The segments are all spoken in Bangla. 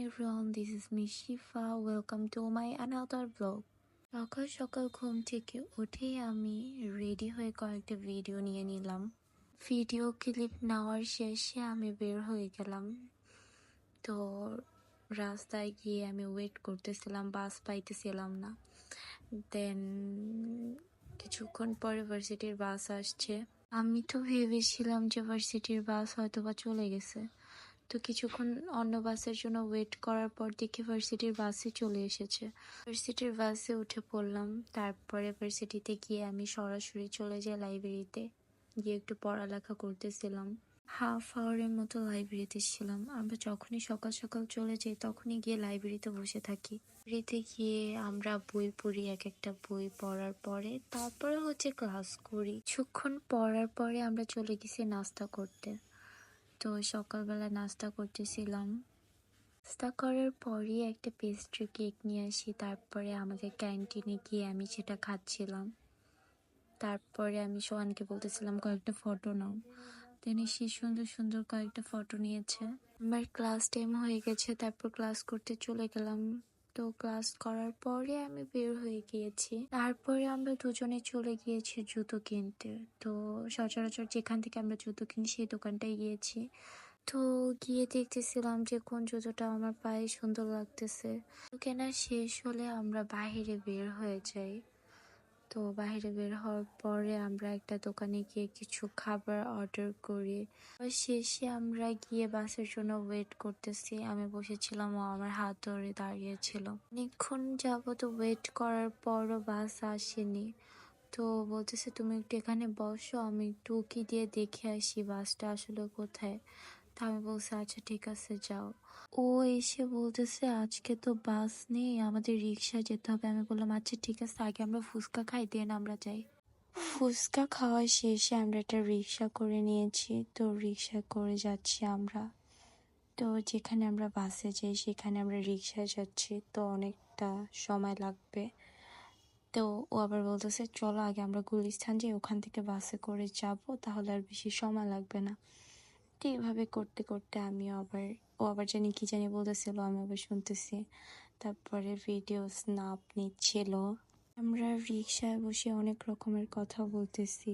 everyone, this is Miss Shifa. Welcome to my another vlog. সকাল সকাল ঘুম থেকে উঠে আমি রেডি হয়ে কয়েকটা ভিডিও নিয়ে নিলাম। ভিডিও ক্লিপ নেওয়ার শেষে আমি বের হয়ে গেলাম। তো রাস্তায় গিয়ে আমি ওয়েট করতেছিলাম, বাস পাইতেছিলাম না। দেন কিছুক্ষণ পরে ভার্সিটির বাস আসছে। আমি তো ভেবেছিলাম যে ভার্সিটির বাস হয়তো বা চলে গেছে। তো কিছুক্ষণ অন্য বাসের জন্য ওয়েট করার পর দেখি ভার্সিটির বাসে চলে এসেছে। ভার্সিটির বাসে উঠে পড়লাম। তারপরে ভার্সিটিতে গিয়ে আমি সরাসরি চলে যাই লাইব্রেরিতে, গিয়ে একটু পড়ালেখা করতেছিলাম। হাফ আওয়ারের মতো লাইব্রেরিতে ছিলাম। আমরা যখনই সকাল সকাল চলে যাই তখনই গিয়ে লাইব্রেরিতে বসে থাকি। লাইব্রেরিতে গিয়ে আমরা বই পড়ি, এক একটা বই পড়ার পরে তারপরে ক্লাস করি। কিছুক্ষণ পড়ার পরে আমরা চলে গেছি নাস্তা করতে। তো সকালবেলা নাস্তা করতেছিলাম। নাস্তা করার পরই একটা পেস্ট্রি কেক নিয়ে আসি। তারপরে আমাদের ক্যান্টিনে গিয়ে আমি সেটা খাচ্ছিলাম। তারপরে আমি সোহানকে বলতেছিলাম কয়েকটা ফটো নাও। তিনি সে সুন্দর সুন্দর কয়েকটা ফটো নিয়েছে। আমার ক্লাস টাইম হয়ে গেছে, তারপর ক্লাস করতে চলে গেলাম। তো ক্লাস করার পরে আমি বের হয়ে গিয়েছি। তারপরে আমরা দুজনে চলে গিয়েছি জুতো কিনতে। তো সচরাচর যেখান থেকে আমরা জুতো কিনি সেই দোকানটায় গিয়েছি। তো গিয়ে দেখতেছিলাম যে কোন জুতোটা আমার পায়ে সুন্দর লাগতেছে। কেনা শেষ হলে আমরা বাহিরে বের হয়ে যাই। তো বাইরে বের হওয়ার পরে আমরা একটা দোকানে গিয়ে কিছু খাবার অর্ডার করি। শেষে আমরা গিয়ে বাসের জন্য ওয়েট করতেছি। আমি বসেছিলাম, ও আমার হাত ধরে দাঁড়িয়েছিল। অনেকক্ষণ যাবত ওয়েট করার পরও বাস আসেনি। তো বলতেছে তুমি একটু এখানে বসো, আমি একটু উকি দিয়ে দেখে আসি বাসটা আসলে কোথায়। তা আমি বলছি আচ্ছা ঠিক আছে যাও। ও এসে বলতেছে আজকে তো বাস নেই, আমাদের রিক্সা যেতে হবে। আমি বললাম আচ্ছা ঠিক আছে, আগে আমরা ফুচকা খাই দেন আমরা যাই। ফুচকা খাওয়া শেষে আমরা একটা রিক্সা করে নিয়েছি। তো রিক্সা করে যাচ্ছি আমরা। তো যেখানে আমরা বাসে যাই সেখানে আমরা রিক্সায় যাচ্ছি, তো অনেকটা সময় লাগবে। তো ও আবার বলতেছে চলো আগে আমরা গুলিস্তান যাই, ওখান থেকে বাসে করে যাব, তাহলে আর বেশি সময় লাগবে না। তো এইভাবে করতে করতে ও আবার জানি কি জানি বলতেছিল, আমি আবার শুনতেছি। তারপরে ভিডিও স্ন্যাপ নিচ্ছিল। আমরা রিক্সায় বসে অনেক রকমের কথা বলতেছি,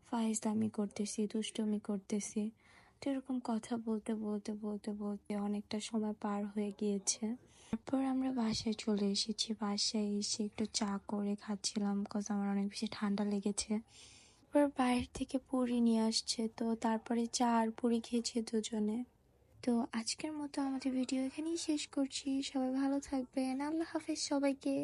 ফাইজলামি করতেছি, দুষ্টুমি করতেছি। তো এরকম কথা বলতে বলতে বলতে বলতে অনেকটা সময় পার হয়ে গিয়েছে। তারপর আমরা বাসায় চলে এসেছি। বাসায় এসে একটু চা করে খাচ্ছিলাম, কজ আমার অনেক বেশি ঠান্ডা লেগেছে। তারপর বাইরে থেকে পুরি নিয়ে আসছে, তো তারপরে চা আর পুরি খেয়েছি দুজনে। তো আজকের মতো আমাদের ভিডিও এখানেই শেষ করছি। সবাই ভালো থাকবেন, আল্লাহ হাফেজ সবাইকে।